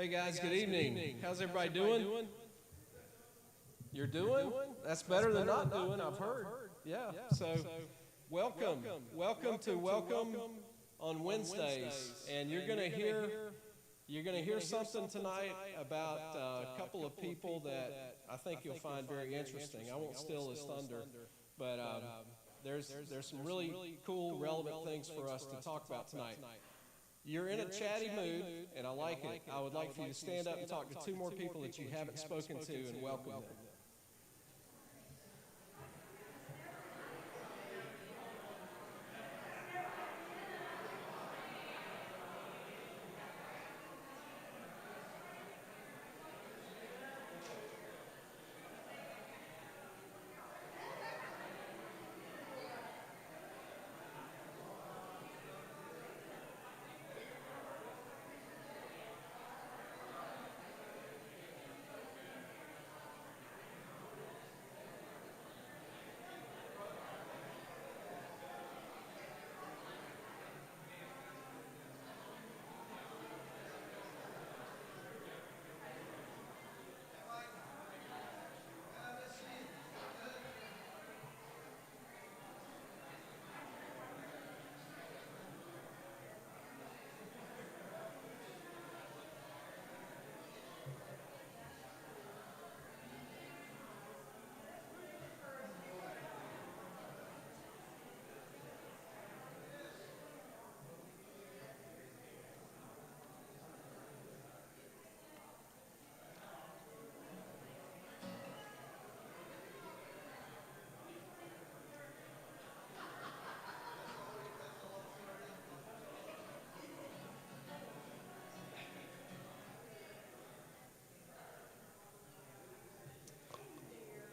Hey guys, good evening. How's everybody doing? You're doing? That's better than not doing, I've heard. Yeah, so welcome. Welcome to Welcome on Wednesdays. And you're going to hear something tonight about a couple of people that I think you'll find very interesting. I won't steal his thunder, but there's some really cool, relevant things for us to talk about tonight. You're in a chatty mood, and I like it. I would like for you to stand up and talk to two more people that you haven't spoken to and welcome them.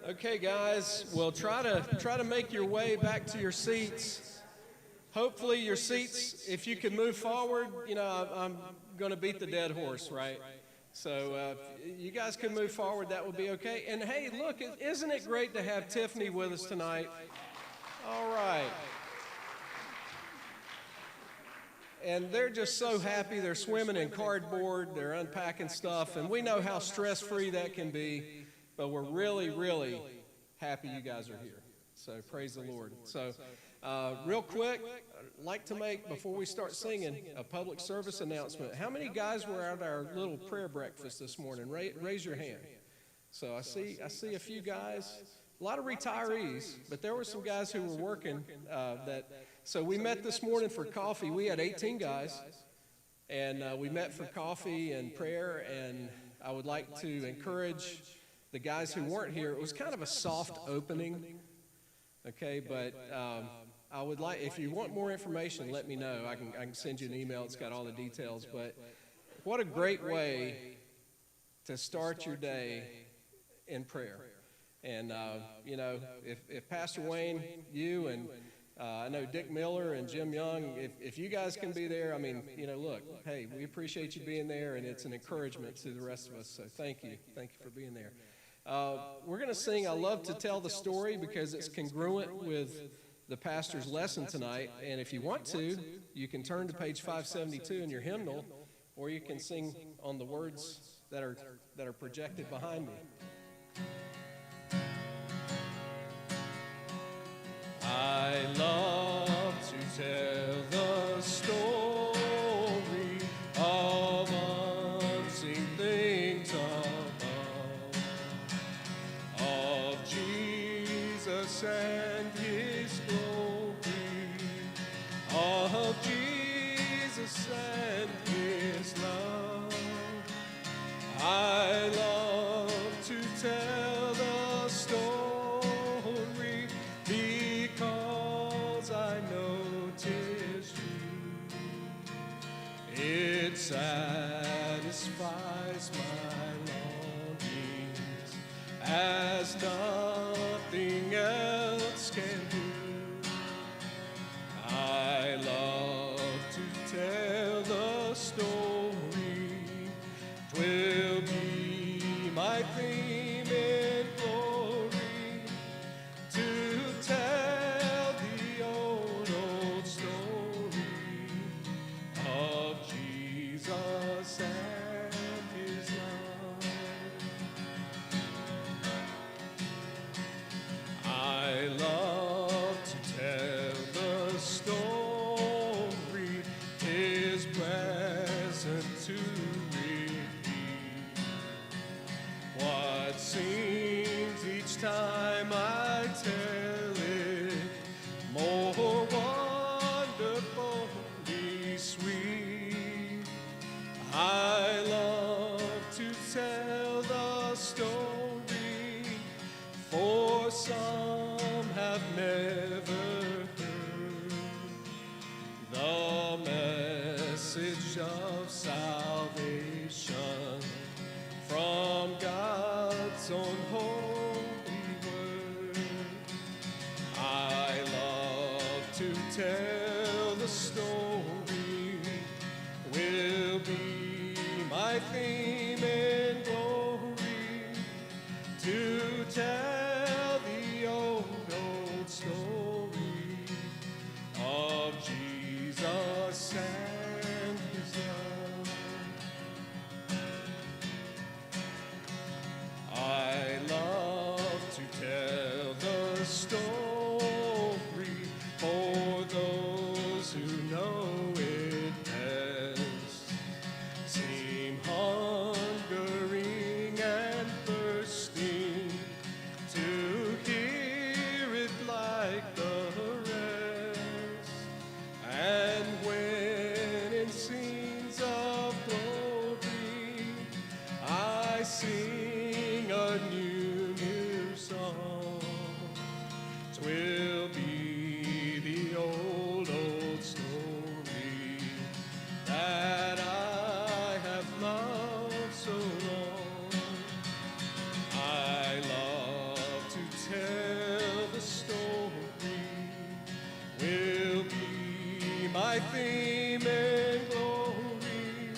Okay, guys, well, try to make your way back to your seats. Hopefully your seats, if you can move forward, I'm going to beat the dead horse, right? So if you guys can move forward, that would be okay. And hey, look, isn't it great to have Tiffany with us tonight? All right. And they're just so happy. They're swimming in cardboard. They're unpacking stuff. And we know how stress-free that can be. But we're really, really happy you guys are here. So praise the Lord. So real quick, I'd like to make, before we start singing, a public service announcement. How many guys were at our little prayer breakfast this morning? Raise your hand. So I see a few guys, a lot of retirees, but there were some guys who were working so we met this morning for coffee. We had 18 guys, and we met for coffee and prayer, and I would like to encourage the guys who weren't here. It was kind of a soft opening, okay, but I would like, if you want more information, let me know. I can send you an email. It's got all the details, but what a great way to start your day in prayer. And, if Pastor Wayne, you and I know Dick Miller and Jim Young, if you guys can be there, I mean, look, hey, we appreciate you being there, and it's an encouragement to the rest of us, so thank you. Thank you for being there. We're going to sing I Love to Tell the Story because it's congruent with the pastor's lesson tonight. And if you want to, you can turn to page 572 in your hymnal, or you can sing on the words that are projected behind me. I love to tell the story of unseen things of Jesus and his glory, of Jesus and his love. I love to tell the story because I know 'tis true. It satisfies my longings as nothing else can do. I love to tell the story. 'Twill be my theme in glory to tell the old story of Jesus have never heard the message of salvation from God's own holy word. I love to tell the story, will be my theme and glory, to tell the old story of Jesus and his love. I love to tell the story for those who know it best, seem hungering and thirsting to hear it like the rest. And when in scenes of glory I sing a new song, 'twill be the old story that I have loved so long. I love to tell the story, will be my theme and glory,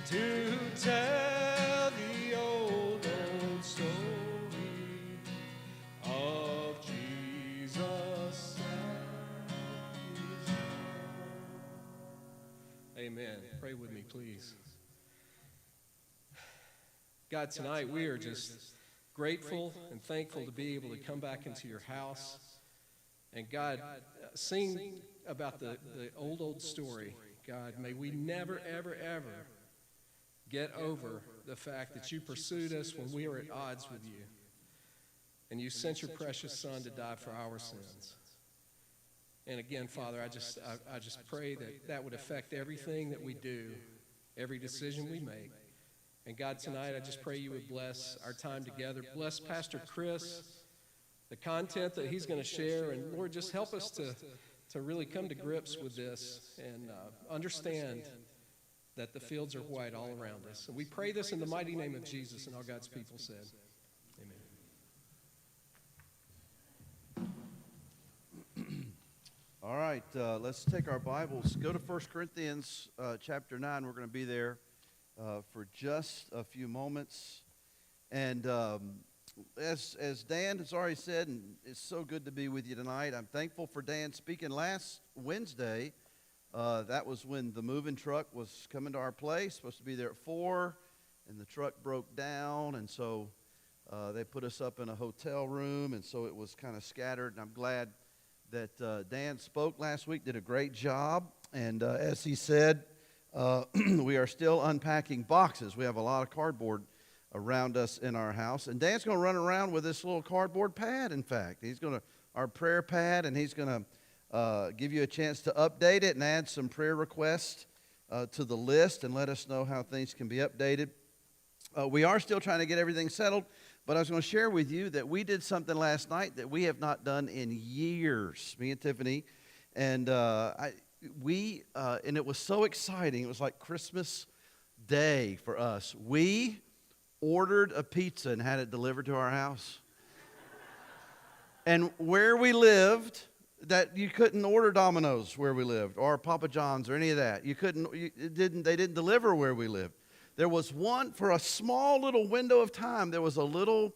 to tell the old story of Jesus and his love. Amen. Pray with me, please. God, tonight we are just grateful and thankful to be able to come back into your house. And God, sing about the old story. God, may we never, ever, ever get over the fact that you pursued us when we were at odds with you. And you sent your precious Son to die for our sins. And again, Father, I just pray that that would affect everything that we do, every decision we make. And God, tonight I just pray you would bless our time together. Bless Pastor Chris, the content that he's going to share. And Lord, just help us to really come to grips with this and understand that the fields are white all around us. And we pray this in the mighty name of Jesus, and all God's people said, amen. All right, let's take our Bibles. Go to 1 Corinthians chapter 9. We're going to be there for just a few moments. And as Dan has already said, and it's so good to be with you tonight, I'm thankful for Dan speaking last Wednesday. That was when the moving truck was coming to our place, supposed to be there at 4, and the truck broke down, and so they put us up in a hotel room, and so it was kind of scattered, and I'm glad that Dan spoke last week, did a great job, and as he said, we are still unpacking boxes. We have a lot of cardboard around us in our house, and Dan's going to run around with this little cardboard pad. In fact, he's going to our prayer pad, and he's going to give you a chance to update it and add some prayer requests to the list, and let us know how things can be updated. We are still trying to get everything settled, but I was going to share with you that we did something last night that we have not done in years, me and Tiffany, and and it was so exciting. It was like Christmas Day for us. We ordered a pizza and had it delivered to our house. And where we lived, that you couldn't order Domino's where we lived, or Papa John's, or any of that. They didn't deliver where we lived. There was one, for a small little window of time, there was a little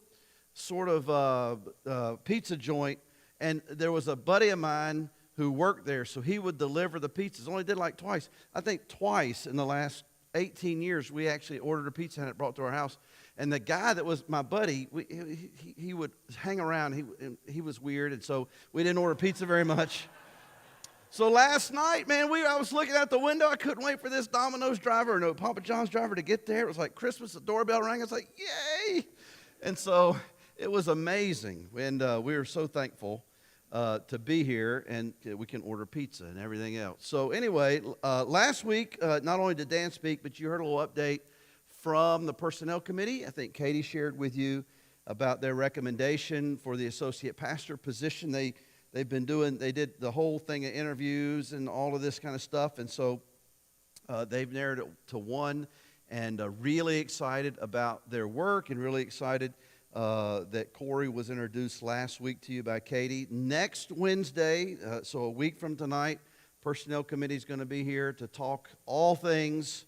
sort of pizza joint, and there was a buddy of mine who worked there, so he would deliver the pizzas. Only did like twice. I think twice in the last 18 years, we actually ordered a pizza and it brought to our house. And the guy that was my buddy, he would hang around. He was weird, and so we didn't order pizza very much. So last night, man, I was looking out the window. I couldn't wait for this Domino's driver or no Papa John's driver to get there. It was like Christmas. The doorbell rang. I was like, yay! And so it was amazing. And we were so thankful to be here, and we can order pizza and everything else. So anyway, last week, not only did Dan speak, but you heard a little update from the Personnel Committee. I think Katie shared with you about their recommendation for the associate pastor position. They did the whole thing of interviews and all of this kind of stuff, and so they've narrowed it to one, and really excited about their work, and really excited that Corey was introduced last week to you by Katie. Next Wednesday, so a week from tonight, Personnel Committee is going to be here to talk all things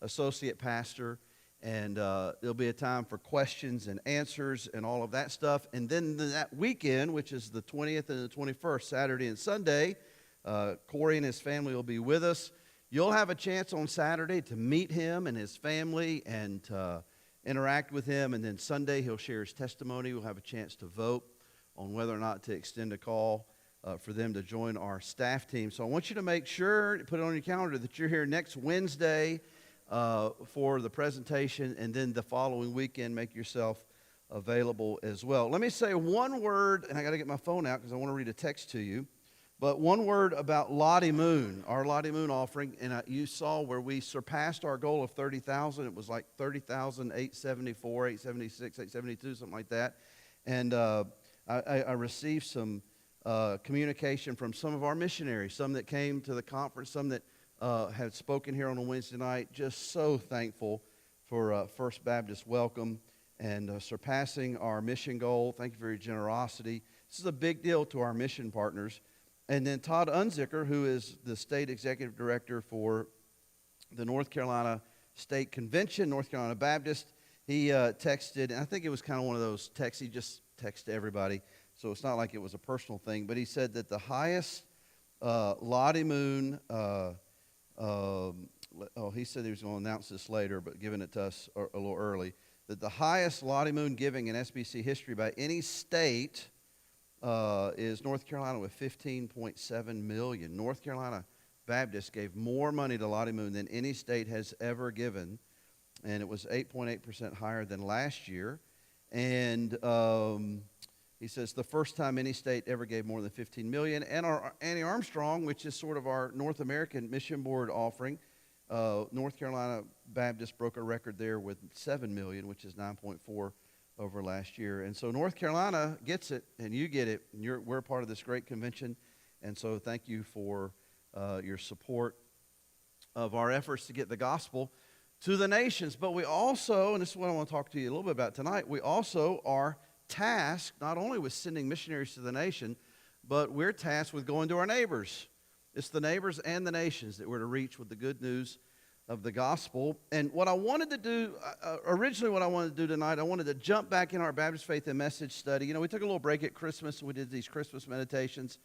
associate pastor, and there'll be a time for questions and answers and all of that stuff. And then that weekend, which is the 20th and the 21st, Saturday and Sunday, Corey and his family will be with us. You'll have a chance on Saturday to meet him and his family and interact with him, and then Sunday he'll share his testimony. We'll have a chance to vote on whether or not to extend a call for them to join our staff team. So I want you to make sure, put it on your calendar, that you're here next Wednesday for the presentation, and then the following weekend make yourself available as well. Let me say one word, and I got to get my phone out because I want to read a text to you. But one word about Lottie Moon, our Lottie Moon offering, and you saw where we surpassed our goal of 30,000. It was like 30,874, 876, 872, something like that. And I received some communication from some of our missionaries, some that came to the conference, some that had spoken here on a Wednesday night. Just so thankful for First Baptist Welcome and surpassing our mission goal. Thank you for your generosity. This is a big deal to our mission partners. And then Todd Unzicker, who is the state executive director for the North Carolina State Convention, North Carolina Baptist, he texted, and I think it was kind of one of those texts. He just texted everybody, so it's not like it was a personal thing. But he said that the highest Lottie Moon, he said he was going to announce this later, but giving it to us a little early, that the highest Lottie Moon giving in SBC history by any state is North Carolina with $15.7 million. North Carolina Baptist gave more money to Lottie Moon than any state has ever given, and it was 8.8% higher than last year. And he says the first time any state ever gave more than $15 million. And our Annie Armstrong, which is sort of our North American Mission Board offering, North Carolina Baptist broke a record there with $7 million, which is 9.4 over last year. And so North Carolina gets it, and you get it. And we're part of this great convention, and so thank you for your support of our efforts to get the gospel to the nations. But we also, and this is what I want to talk to you a little bit about tonight, we also are tasked not only with sending missionaries to the nation, but we're tasked with going to our neighbors. It's the neighbors and the nations that we're to reach with the good news of the gospel. And what I wanted to do, originally what I wanted to do tonight, I wanted to jump back in our Baptist Faith and Message study. You know, we took a little break at Christmas, and we did these Christmas meditations.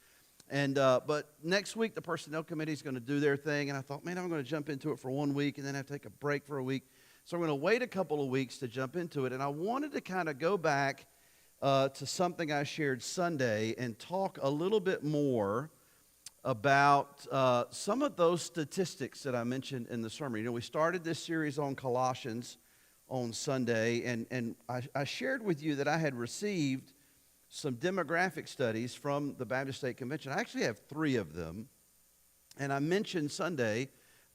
And but next week, the Personnel Committee is going to do their thing. And I thought, man, I'm going to jump into it for 1 week, and then have to take a break for a week. So I'm going to wait a couple of weeks to jump into it. And I wanted to kind of go back to something I shared Sunday and talk a little bit more about some of those statistics that I mentioned in the sermon. You know, we started this series on Colossians on Sunday, and I shared with you that I had received some demographic studies from the Baptist State Convention. I actually have 3 of them, and I mentioned Sunday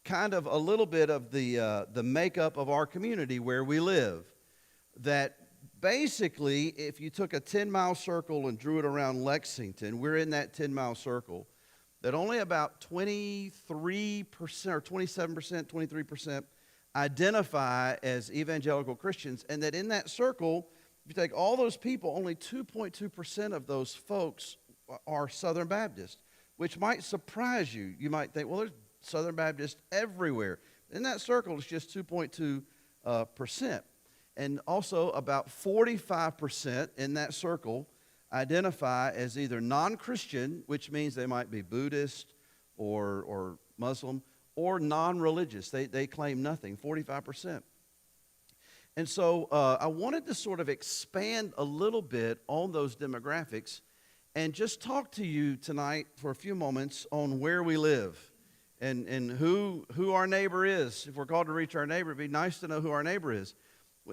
kind of a little bit of the makeup of our community where we live. That basically, if you took a 10-mile circle and drew it around Lexington, we're in that 10-mile circle, that only about 23% or 27%, 23% identify as evangelical Christians, and that in that circle, if you take all those people, only 2.2% of those folks are Southern Baptist, which might surprise you. You might think, well, there's Southern Baptists everywhere. In that circle, it's just 2.2%. And also about 45% in that circle identify as either non-Christian, which means they might be Buddhist or Muslim, or non-religious. They claim nothing, 45%. And so I wanted to sort of expand a little bit on those demographics and just talk to you tonight for a few moments on where we live and who our neighbor is. If we're called to reach our neighbor, it'd be nice to know who our neighbor is.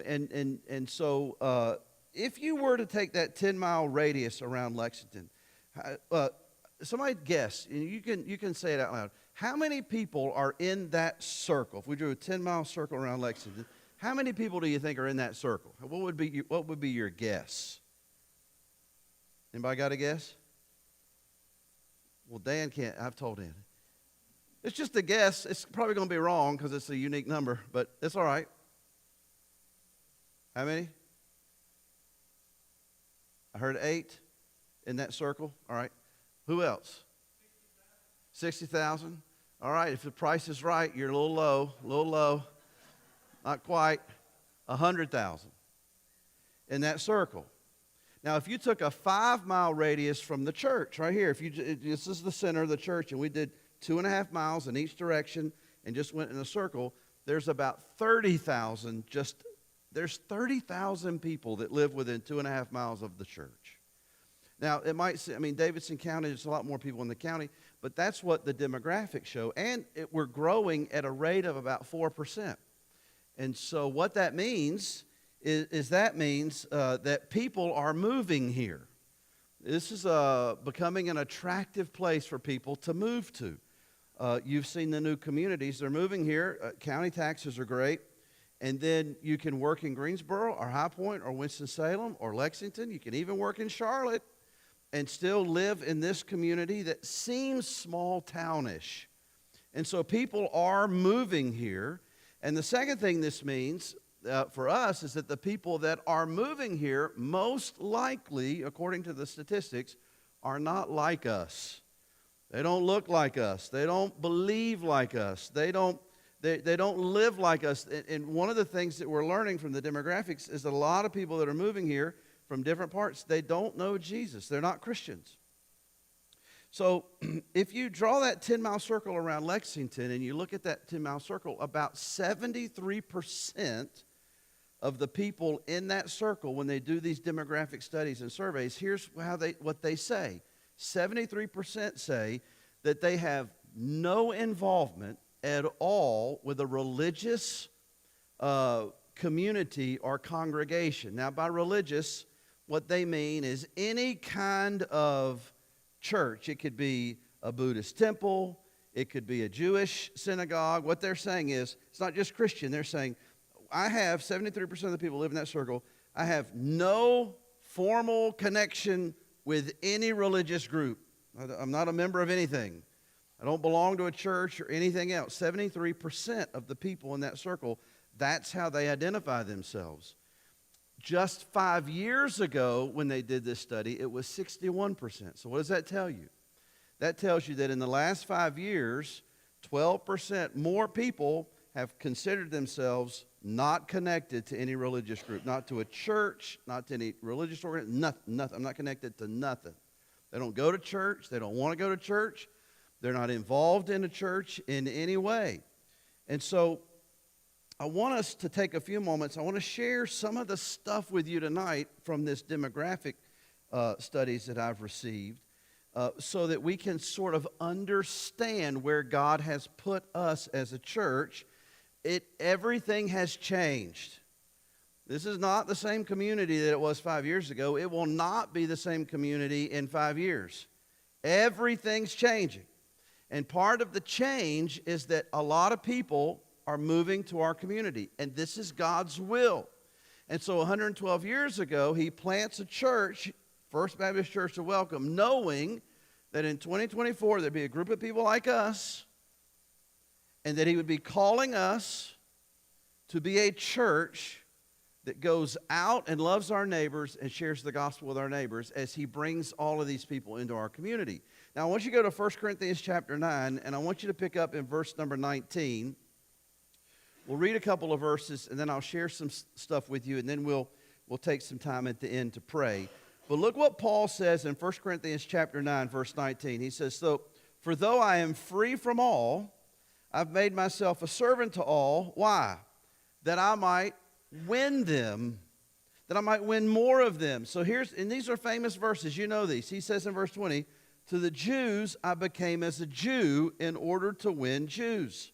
And so if you were to take that 10-mile radius around Lexington, somebody guess, and you can say it out loud. How many people are in that circle? If we drew a 10-mile circle around Lexington, How many people do you think are in that circle? What would be your guess? Anybody got a guess? Well, Dan can't. I've told him. It's just a guess. It's probably going to be wrong because it's a unique number, but it's all right. How many? I heard 8 in that circle. All right. Who else? 60,000. All right. If the price is right, you're a little low. Not quite. 100,000 in that circle. Now, if you took a 5-mile radius from the church right here, this is the center of the church, and we did 2.5 miles in each direction and just went in a circle, there's about 30,000 there's 30,000 people that live within 2.5 miles of the church. Now, it might say, Davidson County, there's a lot more people in the county, but that's what the demographics show. And we're growing at a rate of about 4%. And so what that means is that people are moving here. This is becoming an attractive place for people to move to. You've seen the new communities. They're moving here. County taxes are great. And then you can work in Greensboro or High Point or Winston-Salem or Lexington. You can even work in Charlotte and still live in this community that seems small townish. And so people are moving here. And the second thing this means for us is that the people that are moving here most likely, according to the statistics, are not like us. They don't look like us. They don't believe like us. They don't live like us. And one of the things that we're learning from the demographics is that a lot of people that are moving here from different parts, they don't know Jesus. They're not Christians. So if you draw that 10-mile circle around Lexington and you look at that 10-mile circle, about 73% of the people in that circle, when they do these demographic studies and surveys, here's what they say. 73% say that they have no involvement at all with a religious community or congregation. Now, by religious, what they mean is any kind of church. It could be a Buddhist temple. It could be a Jewish synagogue. What they're saying is, it's not just Christian. They're saying, I have 73% of the people who live in that circle. I have no formal connection with any religious group. I'm not a member of anything. I don't belong to a church or anything else. 73% of the people in that circle, that's how they identify themselves. Just 5 years ago, when they did this study, it was 61%. So what does that tell you? That tells you that in the last 5 years, 12% more people have considered themselves not connected to any religious group, not to a church, not to any religious organization, nothing. I'm not connected to nothing. They don't go to church. They don't want to go to church. They're not involved in a church in any way. And so I want us to take a few moments. I want to share some of the stuff with you tonight from this demographic studies that I've received so that we can sort of understand where God has put us as a church. Everything has changed. This is not the same community that it was 5 years ago. It will not be the same community in 5 years. Everything's changing. And part of the change is that a lot of people are moving to our community, and this is God's will. And so 112 years ago, he plants a church, First Baptist Church of Welcome, knowing that in 2024 there'd be a group of people like us, and that he would be calling us to be a church that goes out and loves our neighbors and shares the gospel with our neighbors as he brings all of these people into our community. Now, I want you to go to 1 Corinthians chapter 9, and I want you to pick up in verse number 19. We'll read a couple of verses, and then I'll share some stuff with you, and then we'll take some time at the end to pray. But look what Paul says in 1 Corinthians chapter 9, verse 19. He says, "So, for though I am free from all, I've made myself a servant to all." Why? That I might win them, that I might win more of them. So and these are famous verses. You know these. He says in verse 20, "To the Jews I became as a Jew in order to win Jews.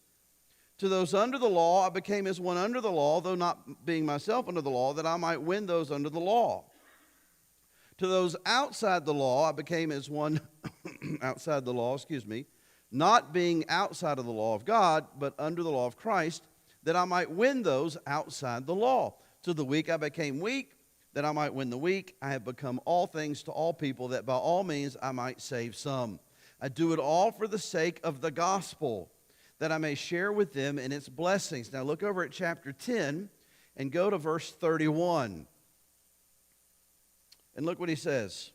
To those under the law, I became as one under the law, though not being myself under the law, that I might win those under the law. To those outside the law, I became as one outside the law, not being outside of the law of God, but under the law of Christ, that I might win those outside the law. To the weak I became weak, that I might win the weak. I have become all things to all people, that by all means I might save some. I do it all for the sake of the gospel, that I may share with them in its blessings. Now look over at chapter 10 and go to verse 31. And look what he says.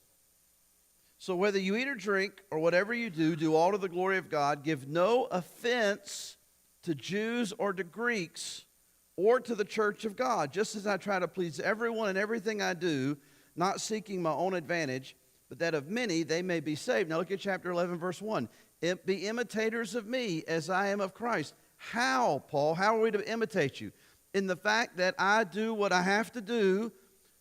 So whether you eat or drink or whatever you do, do all to the glory of God. Give no offense to Jews or to Greeks or to the church of God, just as I try to please everyone in everything I do, not seeking my own advantage, but that of many they may be saved. Now look at chapter 11, verse 1. Be imitators of me as I am of Christ. How, Paul? How are we to imitate you? In the fact that I do what I have to do,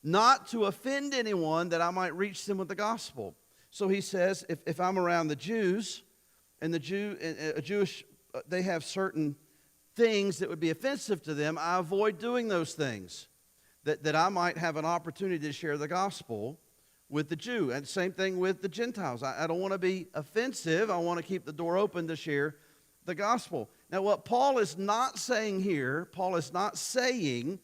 not to offend anyone, that I might reach them with the gospel. So he says, if I'm around the Jews, and Jewish, they have certain things that would be offensive to them, I avoid doing those things, that I might have an opportunity to share the gospel with the Jew. And same thing with the Gentiles. I don't want to be offensive. I want to keep the door open to share the gospel. Now, what Paul is not saying here, Paul is not saying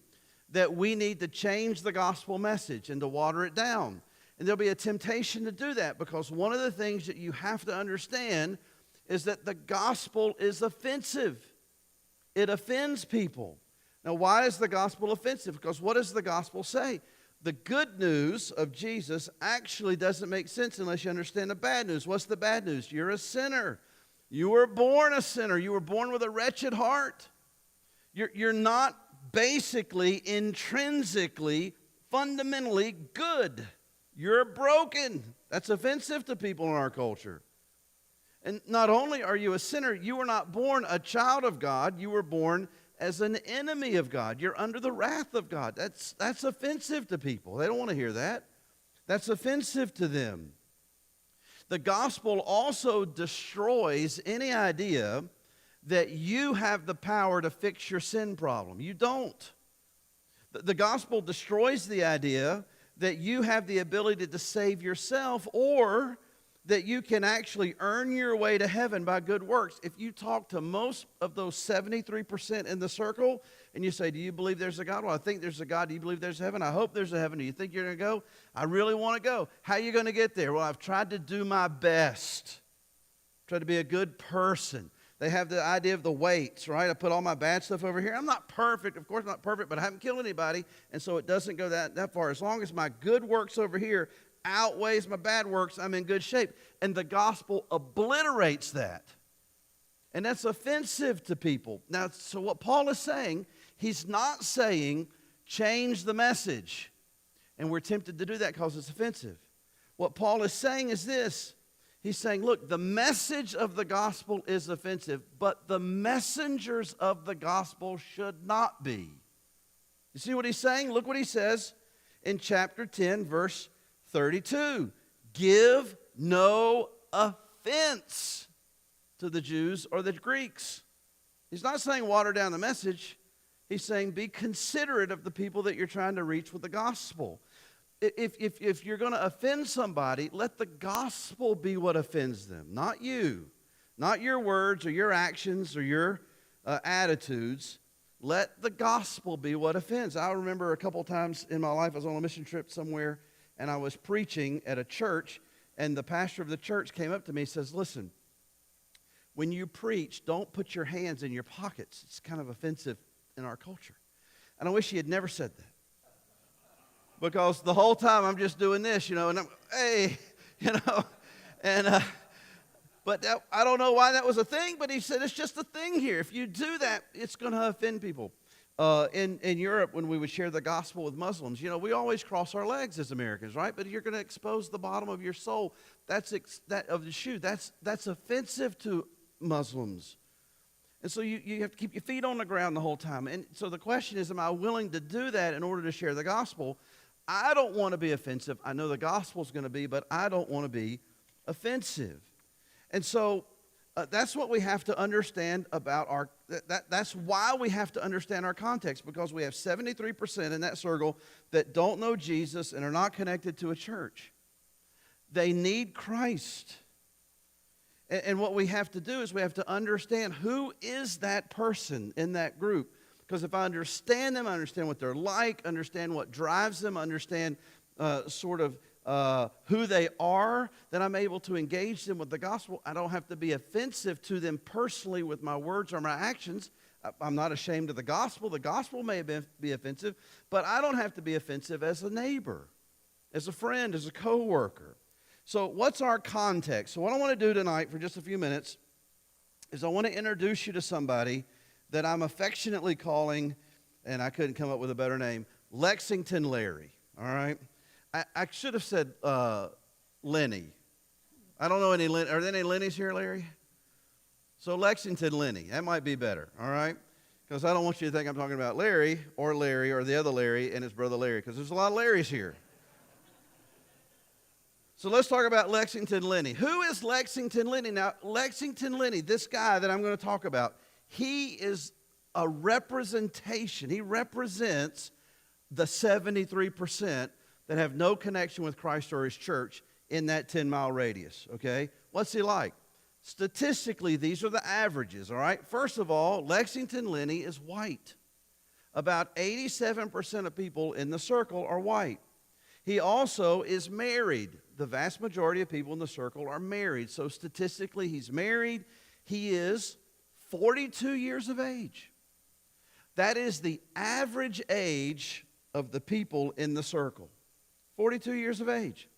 that we need to change the gospel message and to water it down. And there'll be a temptation to do that, because one of the things that you have to understand is that the gospel is offensive. It offends people. Now, why is the gospel offensive? Because what does the gospel say? The good news of Jesus actually doesn't make sense unless you understand the bad news. What's the bad news? You're a sinner. You were born a sinner. You were born with a wretched heart. You're not basically, intrinsically, fundamentally good. You're broken. That's offensive to people in our culture. And not only are you a sinner, you were not born a child of God. You were born as an enemy of God. You're under the wrath of God. That's offensive to people. They don't want to hear that. That's offensive to them. The gospel also destroys any idea that you have the power to fix your sin problem. You don't. The gospel destroys the idea that you have the ability to save yourself, or that you can actually earn your way to heaven by good works. If you talk to most of those 73% in the circle and you say, do you believe there's a God? Well, I think there's a God. Do you believe there's a heaven? I hope there's a heaven. Do you think you're going to go? I really want to go. How are you going to get there? Well, I've tried to do my best. Try to be a good person. They have the idea of the weights, right? I put all my bad stuff over here. I'm not perfect. Of course, I'm not perfect, but I haven't killed anybody, and so it doesn't go that far. As long as my good works over here outweighs my bad works, I'm in good shape. And the gospel obliterates that. And that's offensive to people. Now, so what Paul is saying, he's not saying change the message. And we're tempted to do that because it's offensive. What Paul is saying is this. He's saying, look, the message of the gospel is offensive, but the messengers of the gospel should not be. You see what he's saying? Look what he says in chapter 10, verse 32. Give no offense to the Jews or the Greeks. He's not saying water down the message. He's saying be considerate of the people that you're trying to reach with the gospel. If you're going to offend somebody, let the gospel be what offends them, not you. Not your words or your actions or your attitudes. Let the gospel be what offends. I remember a couple times in my life I was on a mission trip somewhere, and I was preaching at a church, and the pastor of the church came up to me and says, listen, when you preach, don't put your hands in your pockets. It's kind of offensive in our culture. And I wish he had never said that. Because the whole time I'm just doing this, and I'm, hey, but I don't know why that was a thing, but he said it's just a thing here. If you do that, it's going to offend people. In Europe, when we would share the gospel with Muslims, we always cross our legs as Americans, right? But you're going to expose the bottom of your soul. Of the shoe. That's offensive to Muslims. And so you have to keep your feet on the ground the whole time. And so the question is, am I willing to do that in order to share the gospel? I don't want to be offensive. I know the gospel's going to be, but I don't want to be offensive. And so that's what we have to understand about that's why we have to understand our context, because we have 73% in that circle that don't know Jesus and are not connected to a church. They need Christ. And what we have to do is we have to understand who is that person in that group Because if I understand them, I understand what they're like, understand what drives them, understand who they are, then I'm able to engage them with the gospel. I don't have to be offensive to them personally with my words or my actions. I'm not ashamed of the gospel. The gospel may be offensive, but I don't have to be offensive as a neighbor, as a friend, as a coworker. So what's our context? So what I want to do tonight for just a few minutes is I want to introduce you to somebody that I'm affectionately calling, and I couldn't come up with a better name, Lexington Larry, all right? I should have said Lenny. I don't know any Lenny. Are there any Lennys here, Larry? So Lexington Lenny. That might be better, all right? Because I don't want you to think I'm talking about Larry or the other Larry and his brother Larry, because there's a lot of Larrys here. So let's talk about Lexington Lenny. Who is Lexington Lenny? Now, Lexington Lenny, this guy that I'm going to talk about, he is a representation. He represents the 73% that have no connection with Christ or his church in that 10-mile radius, okay? What's he like? Statistically, these are the averages, all right? First of all, Lexington Lenny is white. About 87% of people in the circle are white. He also is married. The vast majority of people in the circle are married. So statistically, he's married. He is 42 years of age. That is the average age of the people in the circle. 42 years of age.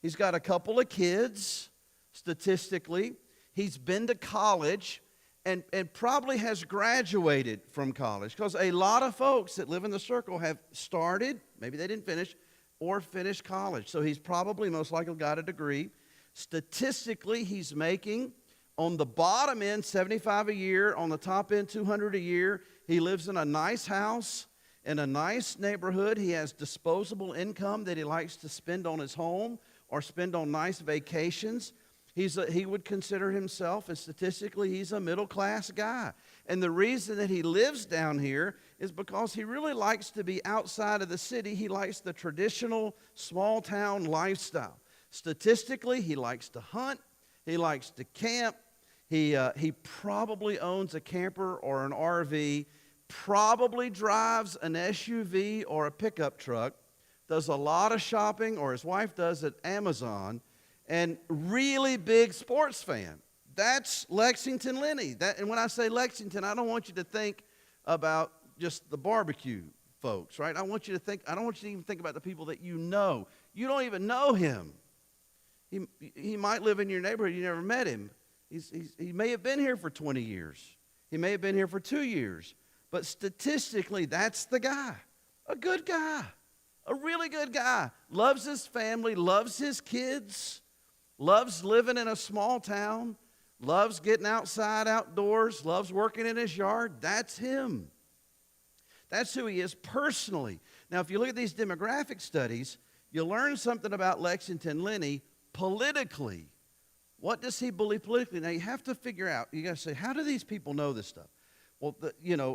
He's got a couple of kids, statistically. He's been to college and probably has graduated from college, because a lot of folks that live in the circle have started, maybe they didn't finish, or finished college. So he's probably most likely got a degree. Statistically, he's making, on the bottom end, $75 a year. On the top end, $200 a year. He lives in a nice house, in a nice neighborhood. He has disposable income that he likes to spend on his home or spend on nice vacations. He would consider himself, and statistically, he's a middle-class guy. And the reason that he lives down here is because he really likes to be outside of the city. He likes the traditional small-town lifestyle. Statistically, he likes to hunt. He likes to camp. He probably owns a camper or an RV, probably drives an SUV or a pickup truck, does a lot of shopping, or his wife does at Amazon, and really big sports fan. That's Lexington Lenny. And when I say Lexington, I don't want you to think about just the barbecue folks, right? I don't want you to even think about the people that you know. You don't even know him. He might live in your neighborhood. You never met him. He may have been here for 20 years. He may have been here for 2 years. But statistically, that's the guy. A good guy. A really good guy. Loves his family, loves his kids, loves living in a small town, loves getting outside, outdoors, loves working in his yard. That's him. That's who he is personally. Now, if you look at these demographic studies, you'll learn something about Lexington Lenny politically. What does he believe politically? Now, you have to figure out, you got to say, how do these people know this stuff? Well,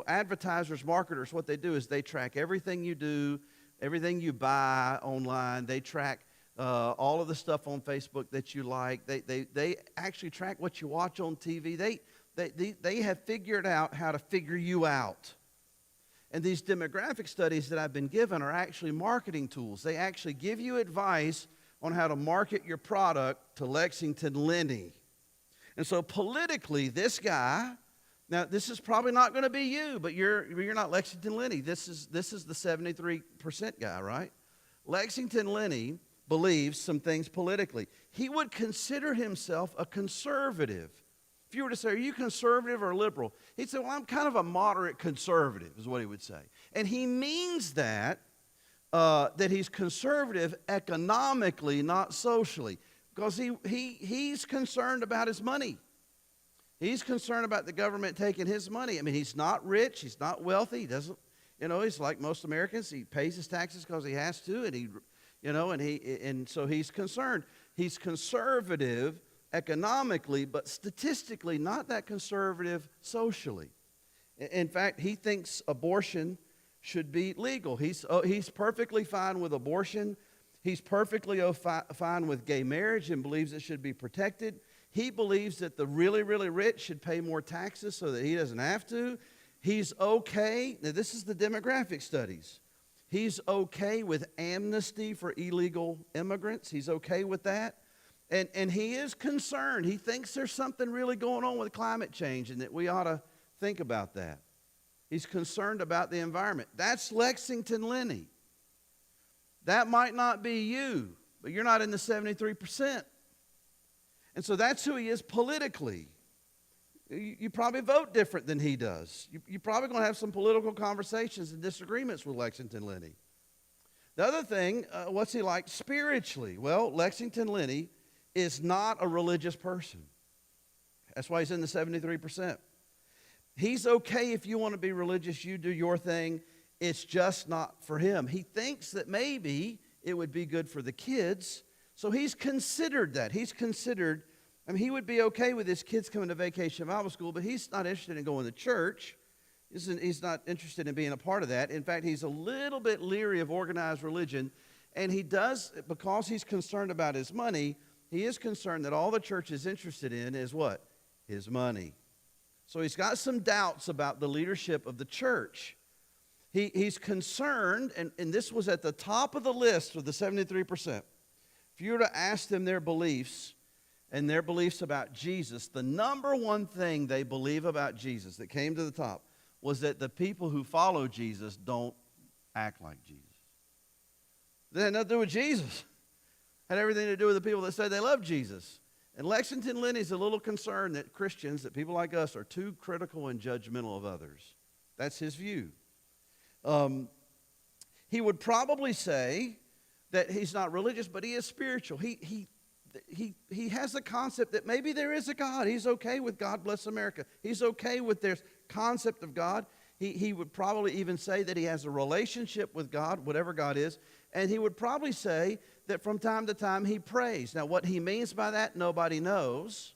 advertisers, marketers, what they do is they track everything you do, everything you buy online. They track all of the stuff on Facebook that you like. They actually track what you watch on TV. They have figured out how to figure you out. And these demographic studies that I've been given are actually marketing tools. They actually give you advice on how to market your product to Lexington Lenny. And so politically, this guy, now this is probably not going to be you, but you're not Lexington Lenny. This is the 73% guy, right? Lexington Lenny believes some things politically. He would consider himself a conservative. If you were to say, are you conservative or liberal? He'd say, well, I'm kind of a moderate conservative, is what he would say. And he means that he's conservative economically, not socially, because he's concerned about his money. He's concerned about the government taking his money. I mean, he's not rich. He's not wealthy. He doesn't, he's like most Americans. He pays his taxes because he has to, and so he's concerned. He's conservative economically, but statistically not that conservative socially. In fact, he thinks abortion should be legal. He's perfectly fine with abortion. He's perfectly fine with gay marriage and believes it should be protected. He believes that the really, really rich should pay more taxes so that he doesn't have to. He's okay. Now, this is the demographic studies. He's okay with amnesty for illegal immigrants. He's okay with that. And he is concerned. He thinks there's something really going on with climate change and that we ought to think about that. He's concerned about the environment. That's Lexington Lenny. That might not be you, but you're not in the 73%. And so that's who he is politically. You probably vote different than he does. You're probably going to have some political conversations and disagreements with Lexington Lenny. The other thing, what's he like spiritually? Well, Lexington Lenny is not a religious person. That's why he's in the 73%. He's okay if you want to be religious, you do your thing. It's just not for him. He thinks that maybe it would be good for the kids, so he's considered that. He would be okay with his kids coming to Vacation Bible School, but he's not interested in going to church. He's not interested in being a part of that. In fact, he's a little bit leery of organized religion, and he does, because he's concerned about his money, he is concerned that all the church is interested in is what? His money. So he's got some doubts about the leadership of the church. He's concerned, and this was at the top of the list of the 73%. If you were to ask them their beliefs and their beliefs about Jesus, the number one thing they believe about Jesus that came to the top was that the people who follow Jesus don't act like Jesus. They had nothing to do with Jesus. Had everything to do with the people that say they love Jesus. And Lexington Lenny's a little concerned that Christians, that people like us, are too critical and judgmental of others. That's his view. He would probably say that he's not religious, but he is spiritual. He has a concept that maybe there is a God. He's okay with God bless America. He's okay with their concept of God. He would probably even say that he has a relationship with God, whatever God is. And he would probably say that from time to time he prays. Now, what he means by that, nobody knows.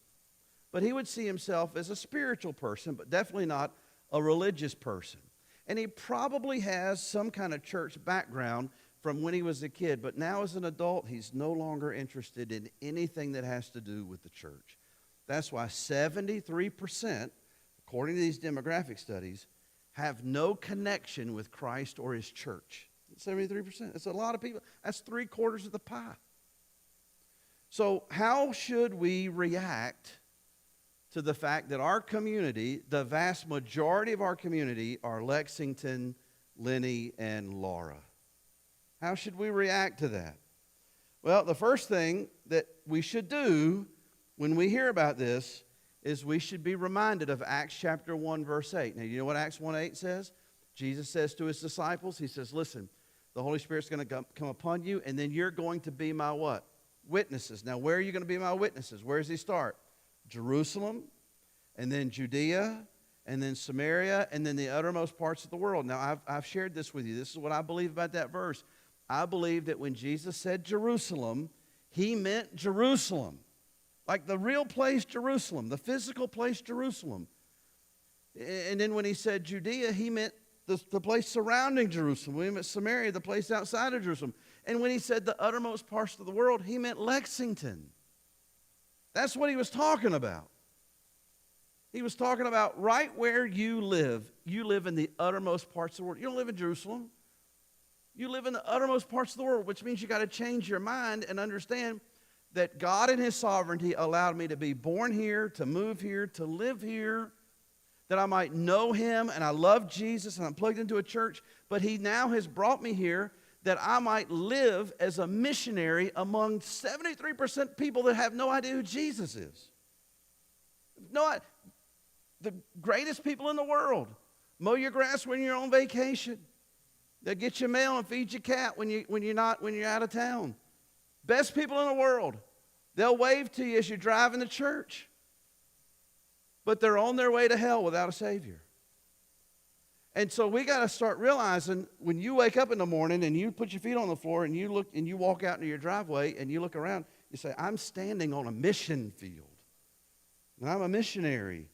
But he would see himself as a spiritual person, but definitely not a religious person. And he probably has some kind of church background from when he was a kid. But now as an adult, he's no longer interested in anything that has to do with the church. That's why 73%, according to these demographic studies, have no connection with Christ or his church. 73%. That's a lot of people. That's 3/4 of the pie. So how should we react to the fact that our community, the vast majority of our community, are Lexington, Lenny, and Laura? How should we react to that? Well, the first thing that we should do when we hear about this is we should be reminded of Acts chapter 1, verse 8. Now, you know what Acts 1:8 says? Jesus says to his disciples, he says, listen, the Holy Spirit's going to come upon you, and then you're going to be my what? Witnesses. Now, where are you going to be my witnesses? Where does he start? Jerusalem, and then Judea, and then Samaria, and then the uttermost parts of the world. Now, I've shared this with you. This is what I believe about that verse. I believe that when Jesus said Jerusalem, he meant Jerusalem. Like the real place Jerusalem, the physical place Jerusalem. And then when he said Judea, he meant the place surrounding Jerusalem. When he meant Samaria, the place outside of Jerusalem. And when he said the uttermost parts of the world, he meant Lexington. That's what he was talking about. He was talking about right where you live. You live in the uttermost parts of the world. You don't live in Jerusalem. You live in the uttermost parts of the world, which means you got to change your mind and understand that God in his sovereignty allowed me to be born here, to move here, to live here, that I might know him, and I love Jesus, and I'm plugged into a church, but he now has brought me here that I might live as a missionary among 73% people that have no idea who Jesus is. The greatest people in the world. Mow your grass when you're on vacation. They'll get you mail and feed your cat when you're out of town. Best people in the world. They'll wave to you as you're driving to church. But they're on their way to hell without a Savior. And so we got to start realizing when you wake up in the morning and you put your feet on the floor and you look and you walk out into your driveway and you look around, you say, I'm standing on a mission field. And I'm a missionary.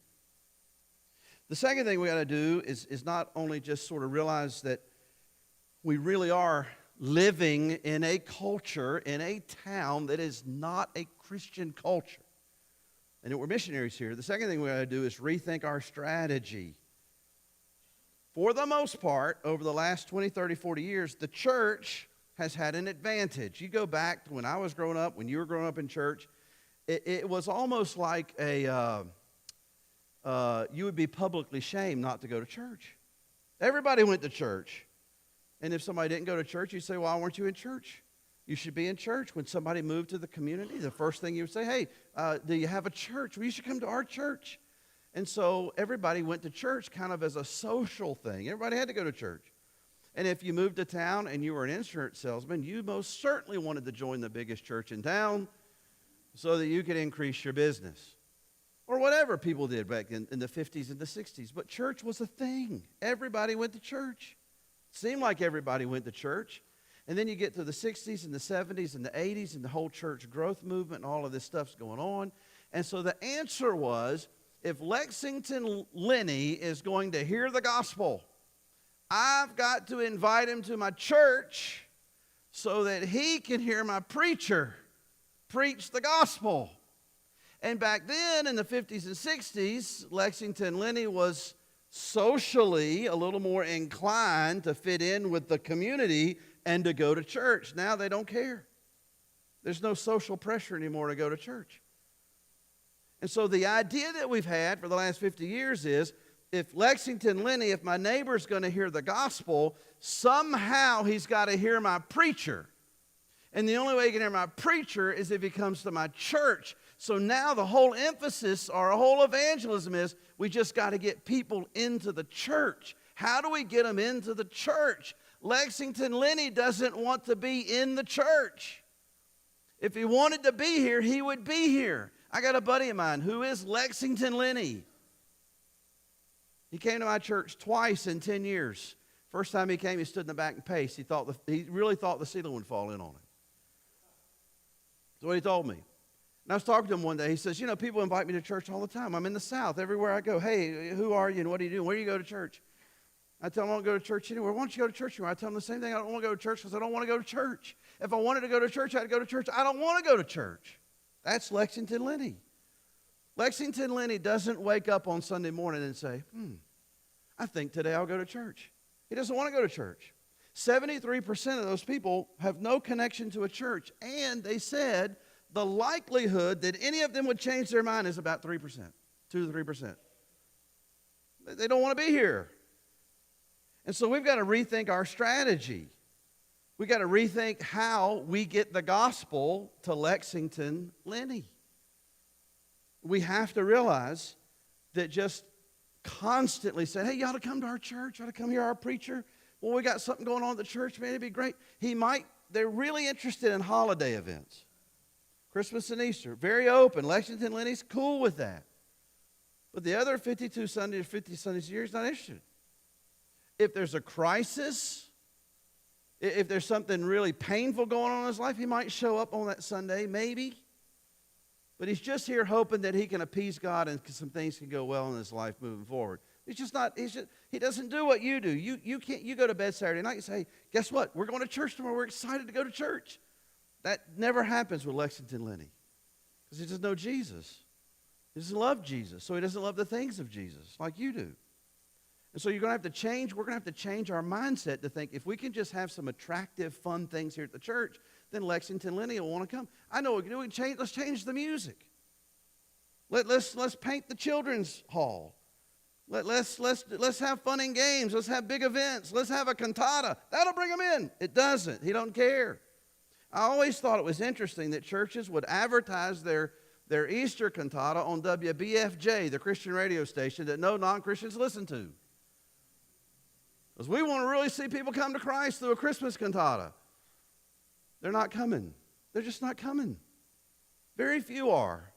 The second thing we got to do is not only just sort of realize that we really are living in a culture, in a town that is not a Christian culture, and that we're missionaries here. The second thing we got to do is rethink our strategy. for the most part, over the last 20, 30, 40 years, the church has had an advantage. You go back to when I was growing up, when you were growing up in church, it was almost like you would be publicly shamed not to go to church. Everybody went to church. And if somebody didn't go to church, you'd say, well, why weren't you in church? You should be in church. When somebody moved to the community, the first thing you would say, hey, do you have a church? Well, you should come to our church. And so everybody went to church kind of as a social thing. Everybody had to go to church. And if you moved to town and you were an insurance salesman, you most certainly wanted to join the biggest church in town so that you could increase your business. Or whatever people did back in the 50s and the 60s. But church was a thing. Everybody went to church. Seemed like everybody went to church. And then you get to the 60s and the 70s and the 80s and the whole church growth movement and all of this stuff's going on. And so the answer was, if Lexington Lenny is going to hear the gospel, I've got to invite him to my church so that he can hear my preacher preach the gospel. And back then in the 50s and 60s, Lexington Lenny was socially a little more inclined to fit in with the community and to go to church. Now they don't care. There's no social pressure anymore to go to church. And so the idea that we've had for the last 50 years is, if Lexington Lenny, if my neighbor's going to hear the gospel, somehow he's got to hear my preacher. And the only way he can hear my preacher is if he comes to my church. So now the whole emphasis, or whole evangelism is, we just got to get people into the church. How do we get them into the church? Lexington Lenny doesn't want to be in the church. If he wanted to be here, he would be here. I got a buddy of mine who is Lexington Lenny. He came to my church twice in 10 years. First time he came, he stood in the back and paced. He really thought the ceiling would fall in on him. That's what he told me. And I was talking to him one day. He says, people invite me to church all the time. I'm in the South. Everywhere I go, hey, who are you and what do you do? Where do you go to church? I tell them I don't go to church anywhere. Why don't you go to church anywhere? I tell them the same thing. I don't want to go to church because I don't want to go to church. If I wanted to go to church, I'd go to church. I don't want to go to church. That's Lexington Lenny. Lexington Lenny doesn't wake up on Sunday morning and say, I think today I'll go to church. He doesn't want to go to church. 73% of those people have no connection to a church. And they said the likelihood that any of them would change their mind is about 3%, 2 to 3%. They don't want to be here. And so we've got to rethink our strategy. We've got to rethink how we get the gospel to Lexington Lenny. We have to realize that just constantly saying, hey, you ought to come to our church, you ought to come hear our preacher. Well, we got something going on at the church, man, it'd be great. They're really interested in holiday events. Christmas and Easter, very open. Lexington Lenny's cool with that. But the other 52 Sundays, 50 Sundays a year, he's not interested. If there's a crisis, if there's something really painful going on in his life, he might show up on that Sunday, maybe. But he's just here hoping that he can appease God and some things can go well in his life moving forward. He doesn't do what you do. You go to bed Saturday night and say, hey, guess what? We're going to church tomorrow. We're excited to go to church. That never happens with Lexington Lenny because he doesn't know Jesus. He doesn't love Jesus, so he doesn't love the things of Jesus like you do. And so we're going to have to change our mindset to think if we can just have some attractive, fun things here at the church, then Lexington Lenny will want to come. I know what we can do. Let's change the music. Let's paint the children's hall. Let's have fun and games. Let's have big events. Let's have a cantata. That'll bring them in. It doesn't. He don't care. I always thought it was interesting that churches would advertise their Easter cantata on WBFJ, the Christian radio station that no non-Christians listen to. Because we want to really see people come to Christ through a Christmas cantata. They're not coming. They're just not coming. Very few are.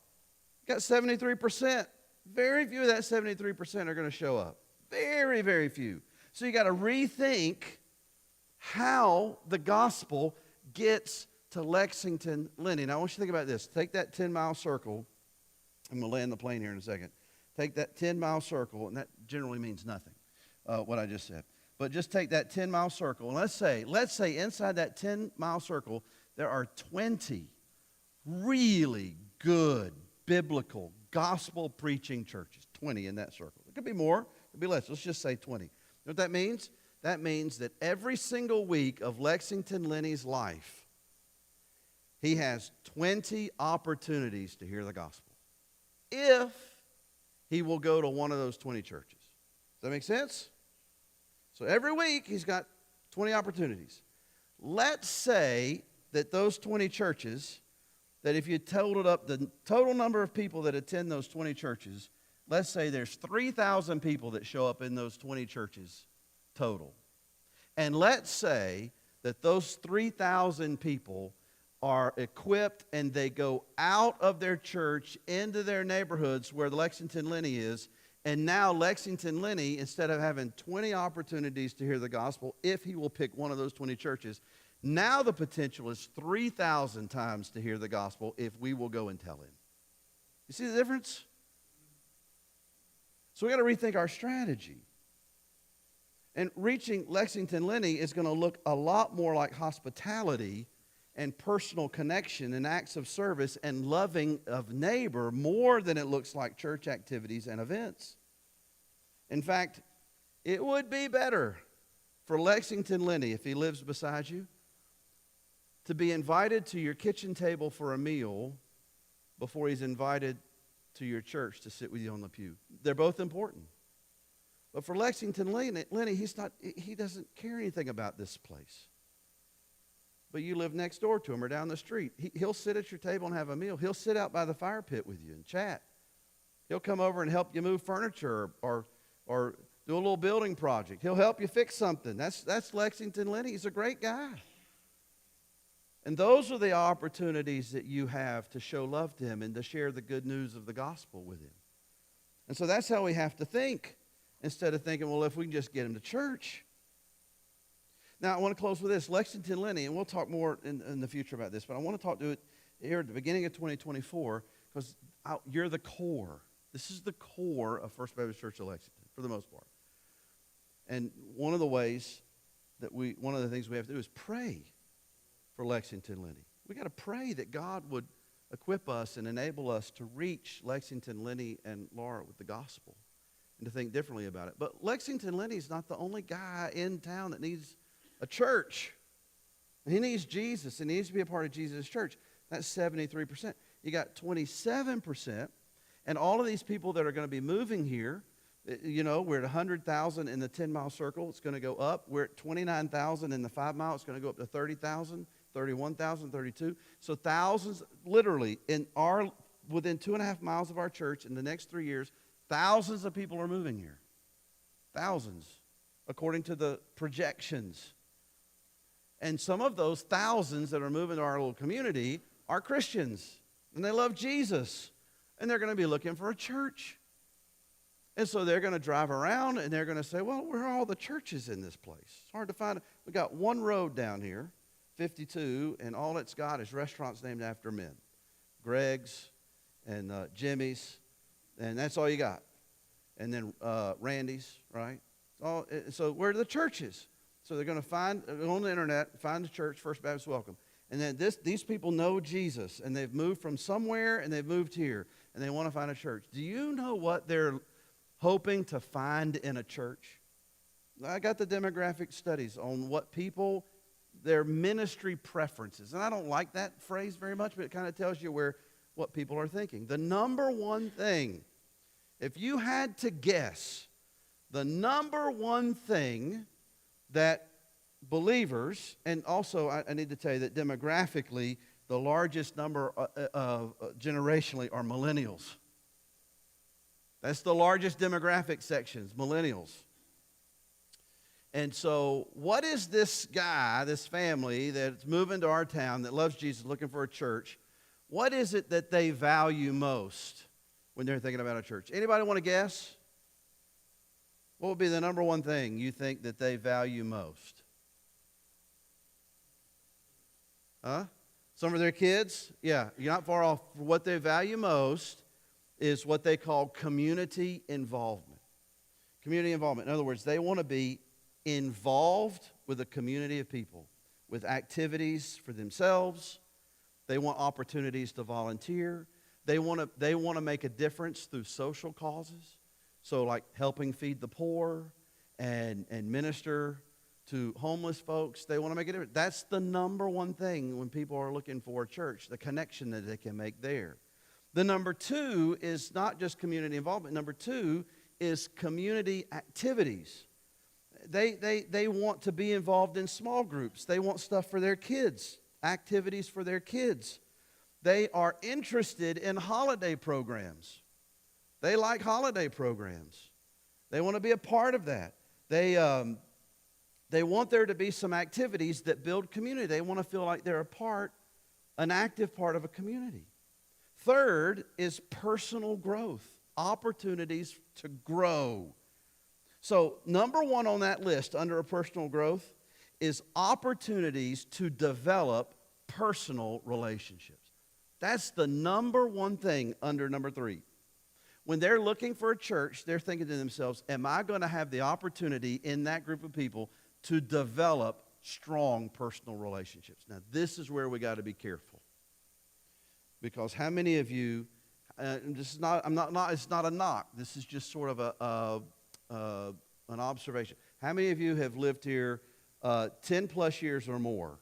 Got 73%. Very few of that 73% are going to show up. Very, very few. So you got to rethink how the gospel gets to Lexington Lenny. Now I want you to think about this. Take that 10-mile circle. I'm going to land the plane here in a second. Take that 10-mile circle, and that generally means nothing, what I just said. But just take that 10-mile circle, and let's say inside that 10-mile circle there are 20 really good, biblical, gospel-preaching churches. 20 in that circle. It could be more, it could be less. Let's just say 20. You know what that means? That means that every single week of Lexington Lenny's life, he has 20 opportunities to hear the gospel, if he will go to one of those 20 churches. Does that make sense? So every week, he's got 20 opportunities. Let's say that those 20 churches, that if you totaled up the total number of people that attend those 20 churches, let's say there's 3,000 people that show up in those 20 churches total. And let's say that those 3,000 people are equipped and they go out of their church into their neighborhoods where the Lexington Lenny is. And now Lexington Lenny, instead of having 20 opportunities to hear the gospel, if he will pick one of those 20 churches, now the potential is 3,000 times to hear the gospel if we will go and tell him. You see the difference? So we got to rethink our strategy. And reaching Lexington Lenny is going to look a lot more like hospitality and personal connection and acts of service and loving of neighbor more than it looks like church activities and events. In fact, it would be better for Lexington Lenny, if he lives beside you, to be invited to your kitchen table for a meal before he's invited to your church to sit with you on the pew. They're both important. But for Lexington Lenny, he doesn't care anything about this place. But you live next door to him or down the street. He'll sit at your table and have a meal. He'll sit out by the fire pit with you and chat. He'll come over and help you move furniture or do a little building project. He'll help you fix something. That's Lexington Lenny. He's a great guy. And those are the opportunities that you have to show love to him and to share the good news of the gospel with him. And so that's how we have to think, instead of thinking, well, if we can just get him to church. Now, I want to close with this. Lexington Lenny, and we'll talk more in the future about this, but I want to talk to it here at the beginning of 2024, because you're the core. This is the core of First Baptist Church of Lexington, for the most part. And one of the things we have to do is pray for Lexington Lenny. We got to pray that God would equip us and enable us to reach Lexington Lenny and Laura with the gospel and to think differently about it. But Lexington Lenny is not the only guy in town that needs a church. He needs Jesus, and he needs to be a part of Jesus' church. That's 73%. You got 27%, and all of these people that are going to be moving here, you know, we're at 100,000 in the 10-mile circle. It's going to go up. We're at 29,000 in the 5-mile. It's going to go up to 30,000, 31,000, 32. So thousands, literally, within 2.5 miles of our church in the next 3 years, thousands of people are moving here. Thousands, according to the projections. And some of those thousands that are moving to our little community are Christians, and they love Jesus, and they're going to be looking for a church. And so they're going to drive around, and they're going to say, well, where are all the churches in this place? It's hard to find. We got one road down here, 52, and all it's got is restaurants named after men. Greg's and Jimmy's, and that's all you got. And then Randy's, right? So where are the churches? So they're going to find on the internet, find the church, First Baptist Welcome. And then these people know Jesus, and they've moved from somewhere, and they've moved here, and they want to find a church. Do you know what they're hoping to find in a church? I got the demographic studies on what people, their ministry preferences. And I don't like that phrase very much, but it kind of tells you what people are thinking. The number one thing, if you had to guess, the number one thing that believers, and also I need to tell you that demographically, the largest number generationally are millennials. That's the largest demographic sections, millennials. And so what is this guy, this family that's moving to our town that loves Jesus, looking for a church, what is it that they value most when they're thinking about a church? Anybody want to guess? What would be the number one thing you think that they value most? Huh? Some of their kids? Yeah, you're not far off. What they value most is what they call community involvement. Community involvement. In other words, they want to be involved with a community of people, with activities for themselves. They want opportunities to volunteer. They want to make a difference through social causes. So like helping feed the poor and minister to homeless folks. They want to make a difference. That's the number one thing when people are looking for a church, the connection that they can make there. The number two is not just community involvement. Number two is community activities. They want to be involved in small groups. They want stuff for their kids, activities for their kids. They are interested in holiday programs. They like holiday programs. They want to be a part of that. They want there to be some activities that build community. They want to feel like they're an active part of a community. Third is personal growth, opportunities to grow. So number one on that list under a personal growth is opportunities to develop personal relationships. That's the number one thing under number three. When they're looking for a church, they're thinking to themselves, am I going to have the opportunity in that group of people to develop strong personal relationships? Now, this is where we got to be careful. Because how many of you, it's not a knock. This is just sort of an observation. How many of you have lived here 10 plus years or more?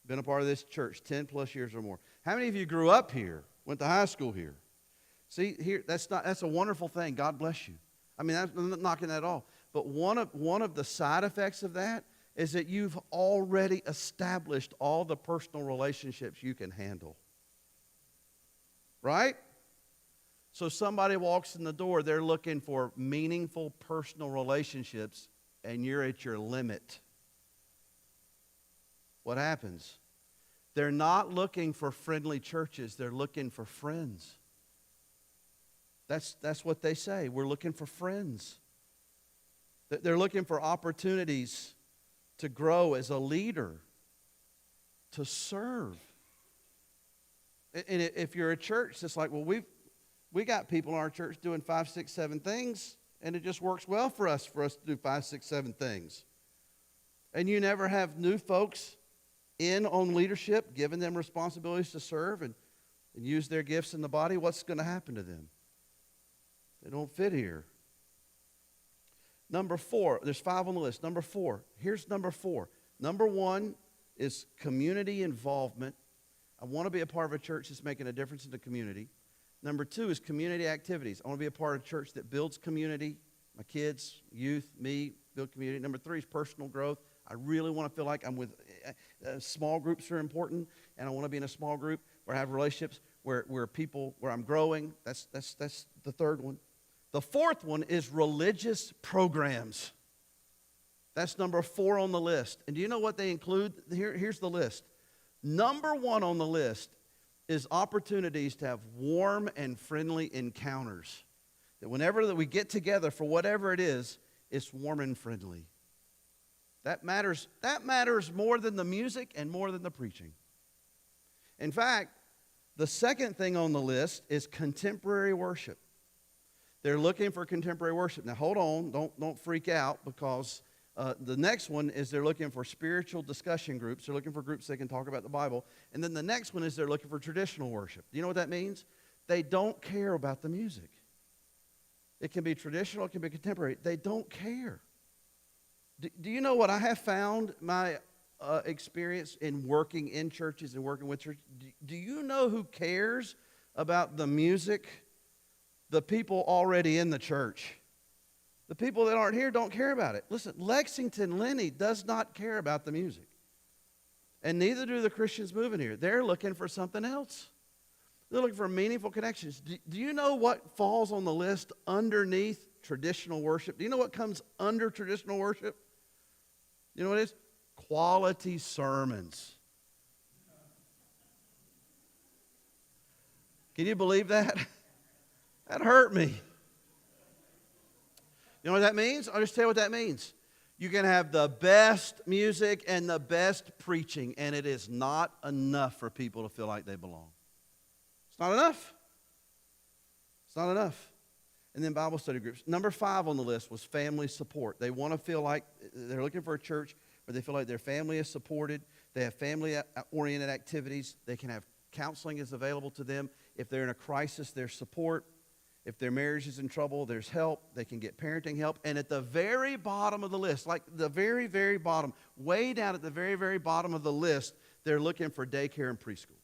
Been a part of this church 10 plus years or more? How many of you grew up here, went to high school here? See, here that's a wonderful thing. God bless you. I mean, I'm not knocking that at all. But one of the side effects of that is that you've already established all the personal relationships you can handle. Right? So somebody walks in the door, they're looking for meaningful personal relationships, and you're at your limit. What happens? They're not looking for friendly churches, they're looking for friends. That's what they say. We're looking for friends. They're looking for opportunities to grow as a leader, to serve. And if you're a church that's like, well, we got people in our church doing 5, 6, 7 things, and it just works well for us to do 5, 6, 7 things. And you never have new folks in on leadership, giving them responsibilities to serve and use their gifts in the body, what's going to happen to them? They don't fit here. Number 4, there's 5 on the list. Number 4, here's number 4. Number 1 is community involvement. I want to be a part of a church that's making a difference in the community. Number 2 is community activities. I want to be a part of a church that builds community. My kids, youth, me, build community. Number 3 is personal growth. I really want to feel like I'm with small groups are important, and I want to be in a small group where I have relationships where I'm growing. That's the third one. The fourth one is religious programs. That's number 4 on the list. And do you know what they include? Here's the list. Number 1 on the list is opportunities to have warm and friendly encounters. That whenever that we get together for whatever it is, it's warm and friendly. That matters more than the music and more than the preaching. In fact, the second thing on the list is contemporary worship. They're looking for contemporary worship. Now, hold on. Don't freak out, because the next one is they're looking for spiritual discussion groups. They're looking for groups they can talk about the Bible. And then the next one is they're looking for traditional worship. Do you know what that means? They don't care about the music. It can be traditional. It can be contemporary. They don't care. Do you know what I have found my experience in working in churches and working with churches? Do you know who cares about the music? The people already in the church. The people that aren't here don't care about it. Listen, Lexington Lenny does not care about the music. And neither do the Christians moving here. They're looking for something else. They're looking for meaningful connections. Do you know what falls on the list underneath traditional worship? Do you know what comes under traditional worship? You know what it is? Quality sermons. Can you believe that? That hurt me. You know what that means? I'll just tell you what that means. You can have the best music and the best preaching, and it is not enough for people to feel like they belong. It's not enough. It's not enough. And then Bible study groups. Number 5 on the list was family support. They want to feel like they're looking for a church where they feel like their family is supported. They have family-oriented activities. They can have counseling is available to them. If they're in a crisis, there's support. If their marriage is in trouble, there's help. They can get parenting help. And at the very bottom of the list, like the very, very bottom, way down at the very, very bottom of the list, they're looking for daycare and preschool,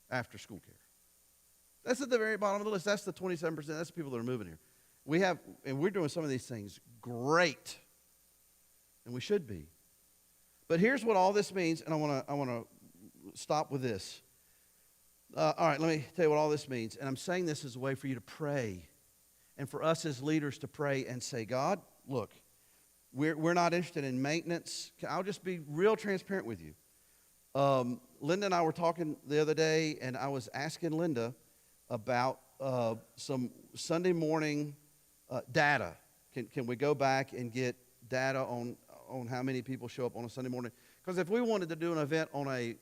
after school care. That's at the very bottom of the list. That's the 27%. That's the people that are moving here. We're doing some of these things great, and we should be. But here's what all this means, and I want to stop with this. All right, let me tell you what all this means. And I'm saying this as a way for you to pray, and for us as leaders to pray and say, God, look, we're not interested in maintenance. I'll just be real transparent with you. Linda and I were talking the other day, and I was asking Linda about some Sunday morning data. Can we go back and get data on how many people show up on a Sunday morning? Because if we wanted to do an event on a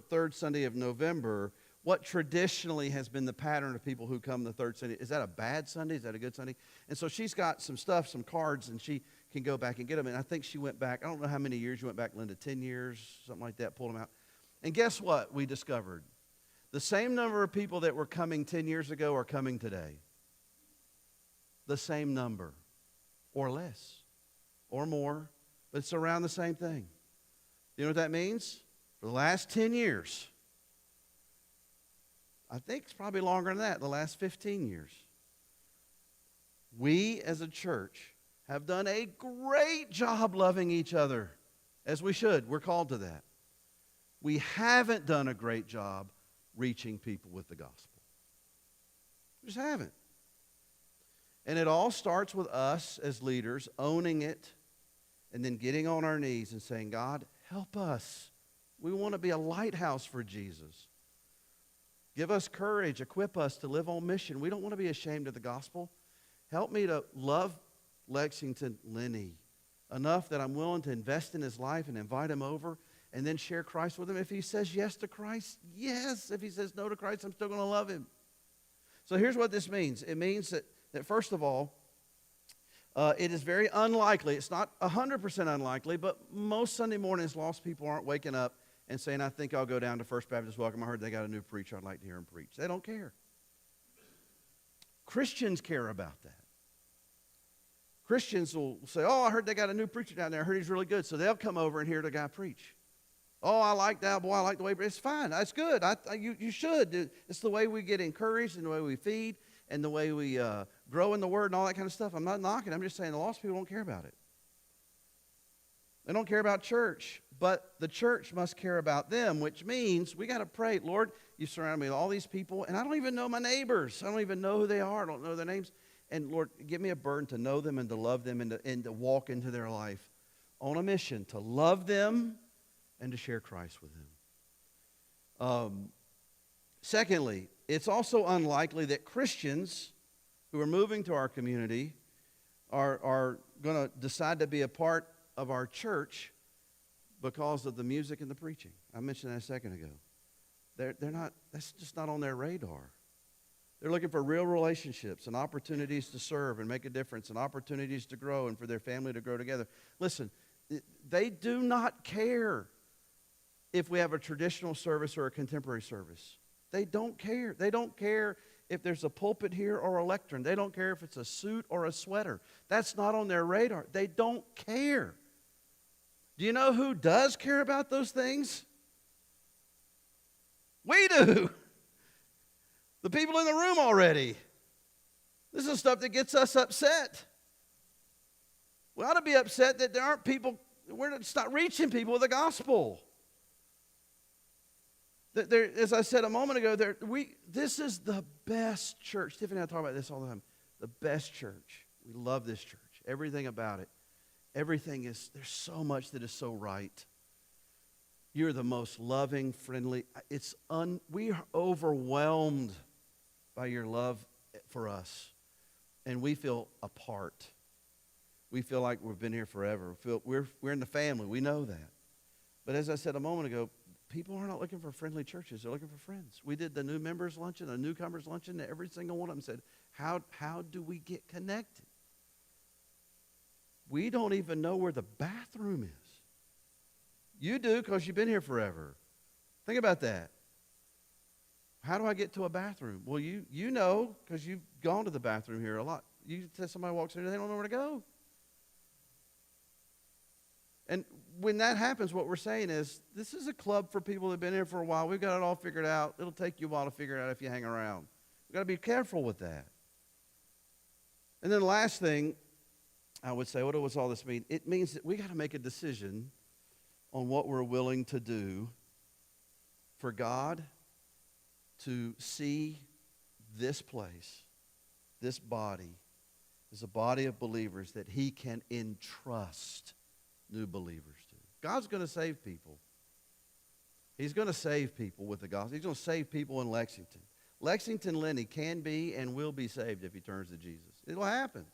third Sunday of November, what traditionally has been the pattern of people who come the third Sunday? Is that a bad Sunday? Is that a good Sunday? And so she's got some stuff, some cards, and she can go back and get them. And I think she went back, I don't know how many years you went back, Linda, 10 years, something like that, pulled them out. And guess what we discovered? The same number of people that were coming 10 years ago are coming today. The same number, or less, or more, but it's around the same thing. You know what that means? For the last 10 years, I think it's probably longer than that, the last 15 years, we as a church have done a great job loving each other, as we should. We're called to that. We haven't done a great job reaching people with the gospel. We just haven't. And it all starts with us as leaders owning it and then getting on our knees and saying, God, help us. We want to be a lighthouse for Jesus. Give us courage. Equip us to live on mission. We don't want to be ashamed of the gospel. Help me to love Lexington Lenny enough that I'm willing to invest in his life and invite him over and then share Christ with him. If he says yes to Christ, yes. If he says no to Christ, I'm still going to love him. So here's what this means. It means that first of all, it is very unlikely. It's not 100% unlikely, but most Sunday mornings, lost people aren't waking up and saying, I think I'll go down to First Baptist Welcome. I heard they got a new preacher. I'd like to hear him preach. They don't care. Christians care about that. Christians will say, oh, I heard they got a new preacher down there. I heard he's really good. So they'll come over and hear the guy preach. Oh, I like that. Boy, I like the way. It's fine. That's good. You should. It's the way we get encouraged and the way we feed and the way we grow in the Word and all that kind of stuff. I'm not knocking. I'm just saying the lost people don't care about it. They don't care about church, but the church must care about them, which means we got to pray, Lord, you surround me with all these people, and I don't even know my neighbors. I don't even know who they are. I don't know their names. And Lord, give me a burden to know them and to love them and to walk into their life on a mission, to love them and to share Christ with them. Secondly, it's also unlikely that Christians who are moving to our community are going to decide to be a part of our church because of the music and the preaching. I mentioned that a second ago. They're not. That's just not on their radar. They're looking for real relationships and opportunities to serve and make a difference and opportunities to grow and for their family to grow together. Listen, they do not care if we have a traditional service or a contemporary service. They don't care. They don't care if there's a pulpit here or a lectern. They don't care if it's a suit or a sweater. That's not on their radar. They don't care. Do you know who does care about those things? We do. The people in the room already. This is stuff that gets us upset. We ought to be upset that there aren't people, we're not reaching people with the gospel. As I said a moment ago, this is the best church. Tiffany and I talk about this all the time. The best church. We love this church. Everything about it. There's so much that is so right. You're the most loving, friendly. We are overwhelmed by your love for us. And we feel a part. We feel like we've been here forever. We're in the family. We know that. But as I said a moment ago, people are not looking for friendly churches. They're looking for friends. We did the new members luncheon, the newcomers luncheon. Every single one of them said, how do we get connected? We don't even know where the bathroom is. You do because you've been here forever. Think about that. How do I get to a bathroom? Well, you know, because you've gone to the bathroom here a lot. You tell somebody walks in here, they don't know where to go. And when that happens, what we're saying is, this is a club for people that have been here for a while. We've got it all figured out. It'll take you a while to figure it out if you hang around. We've got to be careful with that. And then the last thing I would say, what does all this mean? It means that we got to make a decision on what we're willing to do for God to see this place, this body, as a body of believers that he can entrust new believers to. God's going to save people. He's going to save people with the gospel. He's going to save people in Lexington. Lexington Lenny can be and will be saved if he turns to Jesus. It will happen.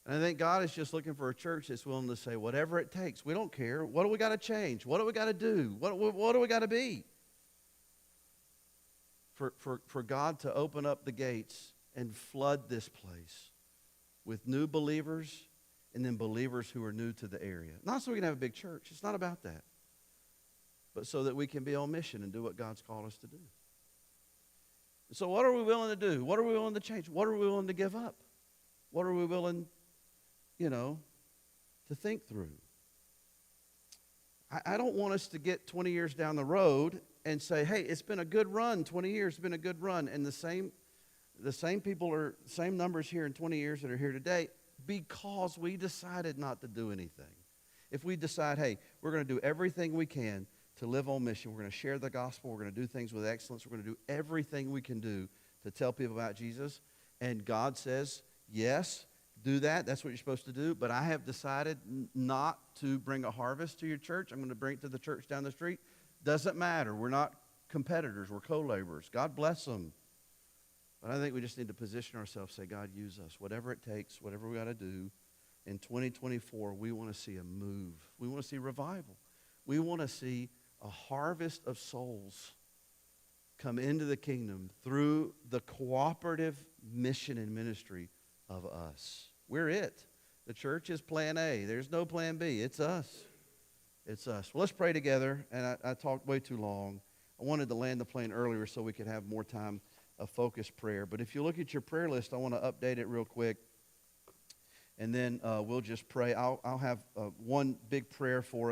And I think God is just looking for a church that's willing to say, whatever it takes, we don't care. What do we got to change? What do we got to do? What do we got to be? For God to open up the gates and flood this place with new believers and then believers who are new to the area. Not so we can have a big church. It's not about that. But so that we can be on mission and do what God's called us to do. So what are we willing to do? What are we willing to change? What are we willing to give up? What are we willing, to think through? I don't want us to get 20 years down the road and say, hey, it's been a good run. 20 years has been a good run. And the same people are, same numbers here in 20 years that are here today because we decided not to do anything. If we decide, hey, we're going to do everything we can to live on mission, we're going to share the gospel, we're going to do things with excellence, we're going to do everything we can do to tell people about Jesus, and God says, yes, do that. That's what you're supposed to do. But I have decided not to bring a harvest to your church. I'm going to bring it to the church down the street. Doesn't matter. We're not competitors. We're co-laborers. God bless them. But I think we just need to position ourselves, say, God, use us. Whatever it takes, whatever we got to do. In 2024, we want to see a move. We want to see revival. We want to see a harvest of souls come into the kingdom through the cooperative mission and ministry of us. We're it. The church is plan A. There's no plan B. It's us. It's us. Well, let's pray together. And I talked way too long. I wanted to land the plane earlier so we could have more time of focused prayer. But if you look at your prayer list, I want to update it real quick. And then we'll just pray. I'll have one big prayer for us.